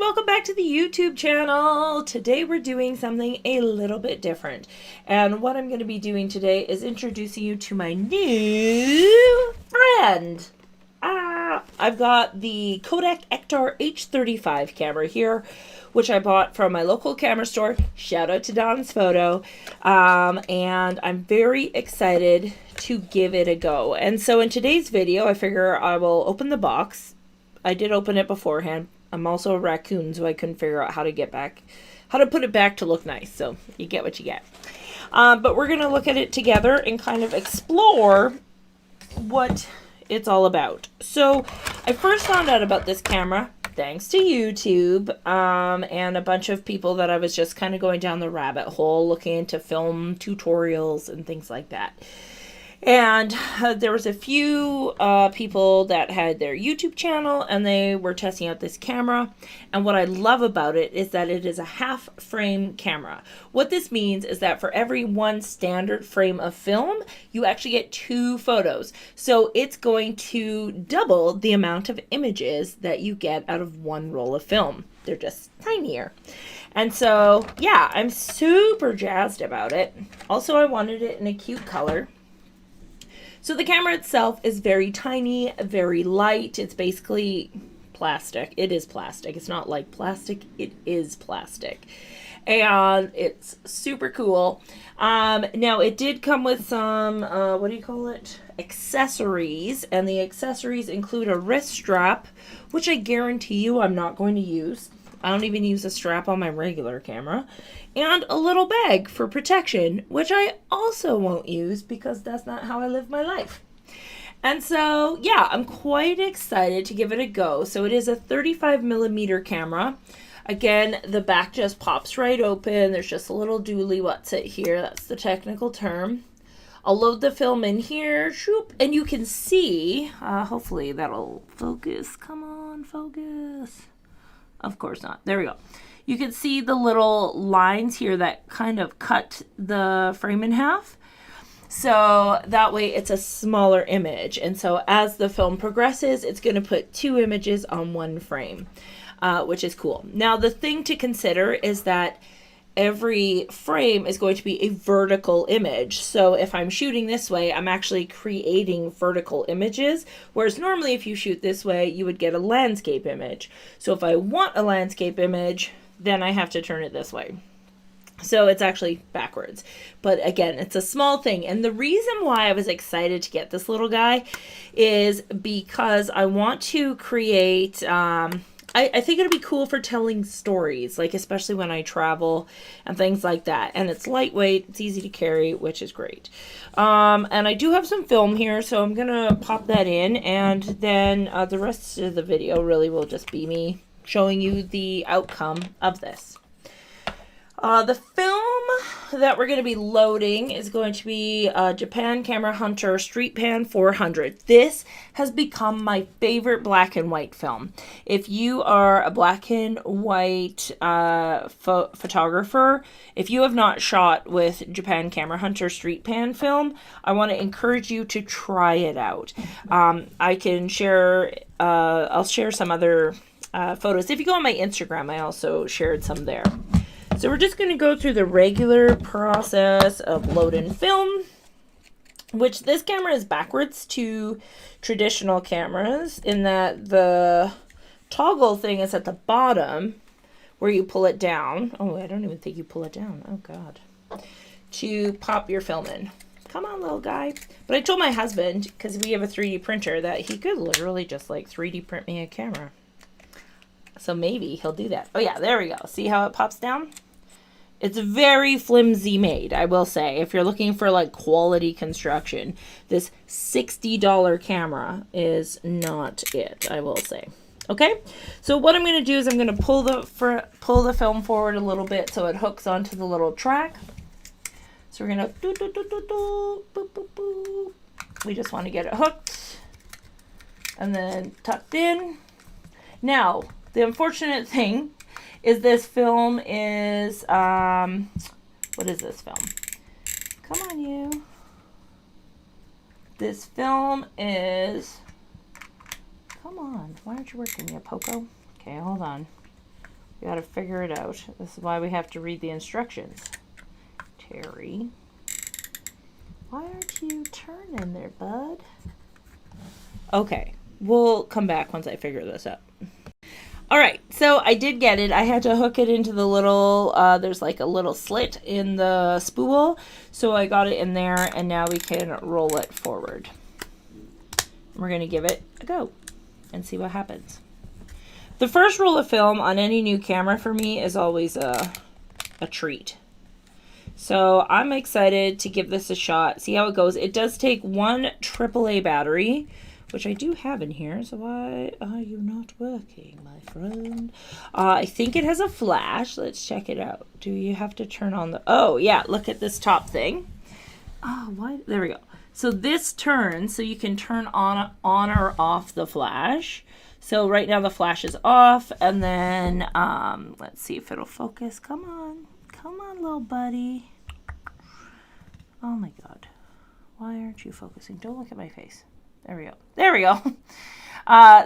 welcome back to the YouTube channel. Today we're doing something a little bit different. And what I'm going to be doing today is introducing you to my new friend. I've got the Kodak Ektar H35 camera here, which I bought from my local camera store. Shout out to Don's Photo. And I'm very excited to give it a go. And so in today's video, I figure I will open the box. I did open it beforehand. I'm also a raccoon, so I couldn't figure out how to put it back to look nice. So you get what you get. But we're going to look at it together and kind of explore what it's all about. So I first found out about this camera thanks to YouTube and a bunch of people that I was just kind of going down the rabbit hole looking into film tutorials and things like that. And there was a few people that had their YouTube channel and they were testing out this camera. And what I love about it is that it is a half frame camera. What this means is that for every one standard frame of film, you actually get 2 photos. So it's going to double the amount of images that you get out of one roll of film. They're just tinier. And so, yeah, I'm super jazzed about it. Also, I wanted it in a cute color. So the camera itself is very tiny, very light. It's basically plastic. It is plastic. It's not like plastic. It is plastic. And it's super cool. Now, it did come with some, what do you call it? Accessories. And the accessories include a wrist strap, which I guarantee you I'm not going to use. I don't even use a strap on my regular camera. And a little bag for protection, which I also won't use because that's not how I live my life. And so, yeah, I'm quite excited to give it a go. So it is a 35mm camera. Again, the back just pops right open. There's just a little dooley, what's it here? That's the technical term. I'll load the film in here, shoop, and you can see, hopefully that'll focus. Come on, focus. Of course not. There we go. You can see the little lines here that kind of cut the frame in half. So that way it's a smaller image. And so as the film progresses, it's going to put 2 images on one frame, which is cool. Now, the thing to consider is that every frame is going to be a vertical image. So if I'm shooting this way, I'm actually creating vertical images. Whereas normally if you shoot this way, you would get a landscape image. So if I want a landscape image, then I have to turn it this way. So it's actually backwards. But again, it's a small thing. And the reason why I was excited to get this little guy is because I want to create, I think it'll be cool for telling stories, like especially when I travel and things like that. And it's lightweight, it's easy to carry, which is great. And I do have some film here, so I'm going to pop that in. And then the rest of the video really will just be me showing you the outcome of this. The film that we're going to be loading is going to be Japan Camera Hunter Street Pan 400. This has become my favorite black and white film. If you are a black and white photographer, if you have not shot with Japan Camera Hunter Street Pan film, I want to encourage you to try it out. I can share, I'll share some other photos. If you go on my Instagram, I also shared some there. So we're just going to go through the regular process of loading film, which this camera is backwards to traditional cameras in that the toggle thing is at the bottom where you pull it down. Oh, I don't even think you pull it down. Oh, God. To pop your film in. Come on, little guy. But I told my husband, because we have a 3D printer, that he could literally just like 3D print me a camera. So maybe he'll do that. Oh, yeah, there we go. See how it pops down? It's very flimsy made, I will say. If you're looking for like quality construction, this $60 camera is not it, I will say. Okay, so what I'm going to do is I'm going to pull the film forward a little bit so it hooks onto the little track. So we're going to we just want to get it hooked and then tucked in. Now, the unfortunate thing is this film is, what is this film? Come on, you. This film is, come on, why aren't you working yet, Poco? Okay, hold on. You gotta figure it out. This is why we have to read the instructions. Terry, why aren't you turning there, bud? Okay, we'll come back once I figure this out. All right, so I did get it. I had to hook it into the little, there's like a little slit in the spool. So I got it in there, and now we can roll it forward. We're gonna give it a go and see what happens. The first roll of film on any new camera for me is always a treat. So I'm excited to give this a shot, see how it goes. It does take one AAA battery, which I do have in here. So why are you not working, my friend? I think it has a flash. Let's check it out. Do you have to turn on the... Oh, yeah, look at this top thing. Oh, why? There we go. So this turns, so you can turn on or off the flash. So right now the flash is off, and then let's see if it'll focus. Come on, little buddy. Oh my God, why aren't you focusing? Don't look at my face. There we go. There we go.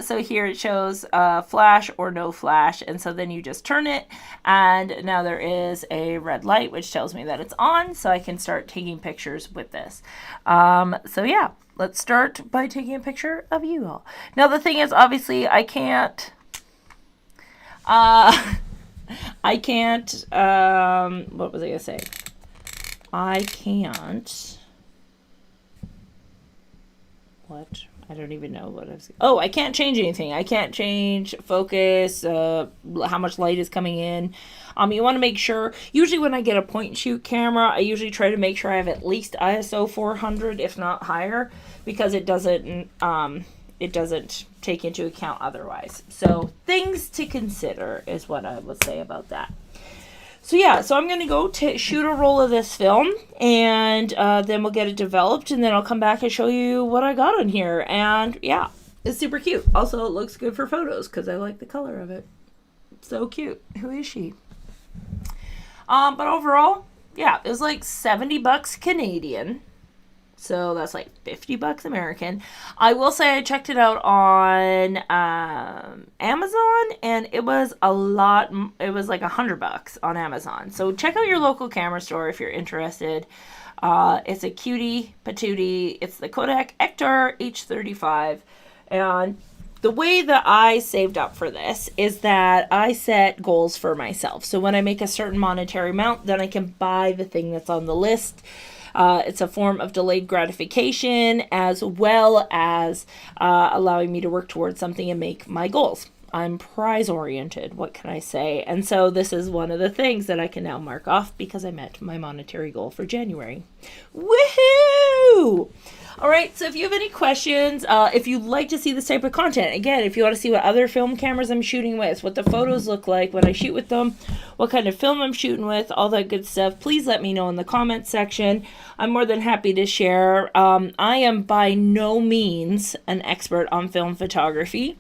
So here it shows flash or no flash, and so then you just turn it, and now there is a red light which tells me that it's on, so I can start taking pictures with this. So yeah, let's start by taking a picture of you all. Now the thing is, obviously I can't what was I gonna say? I can't, what? I don't even know what I was... Oh, I can't change anything. I can't change focus, how much light is coming in. You want to make sure, usually when I get a point and shoot camera, I usually try to make sure I have at least ISO 400, if not higher, because it doesn't take into account otherwise. So things to consider is what I would say about that. So yeah, so I'm going to go shoot a roll of this film, and then we'll get it developed, and then I'll come back and show you what I got on here. And yeah, it's super cute. Also, it looks good for photos because I like the color of it. So cute. Who is she? But overall, yeah, it was like $70 Canadian. So that's like $50 American. I will say I checked it out on Amazon, and it was a lot. It was like $100 on Amazon. So check out your local camera store if you're interested. It's a cutie patootie. It's the Kodak Ektar H35. And the way that I saved up for this is that I set goals for myself. So when I make a certain monetary amount, then I can buy the thing that's on the list. It's a form of delayed gratification, as well as allowing me to work towards something and make my goals. I'm prize oriented. What can I say? And so this is one of the things that I can now mark off because I met my monetary goal for January. Woohoo! All right, so if you have any questions, if you'd like to see this type of content, again, if you want to see what other film cameras I'm shooting with, what the photos look like when I shoot with them, what kind of film I'm shooting with, all that good stuff, please let me know in the comments section. I'm more than happy to share. I am by no means an expert on film photography.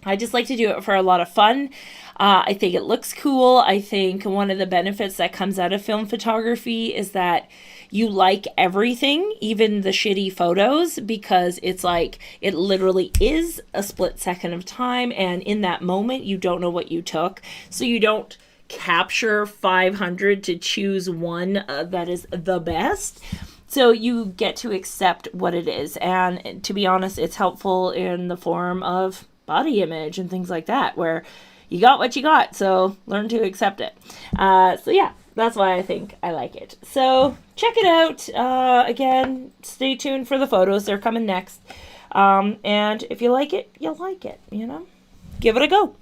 I just like to do it for a lot of fun. I think it looks cool. I think one of the benefits that comes out of film photography is that you like everything, even the shitty photos, because it's like it literally is a split second of time, and in that moment you don't know what you took, so you don't capture 500 to choose one that is the best. So you get to accept what it is, and to be honest, it's helpful in the form of body image and things like that, where you got what you got, so learn to accept it. So yeah, that's why I think I like it. So check it out. Again, stay tuned for the photos. They're coming next. And if you like it, you'll like it, you know? Give it a go.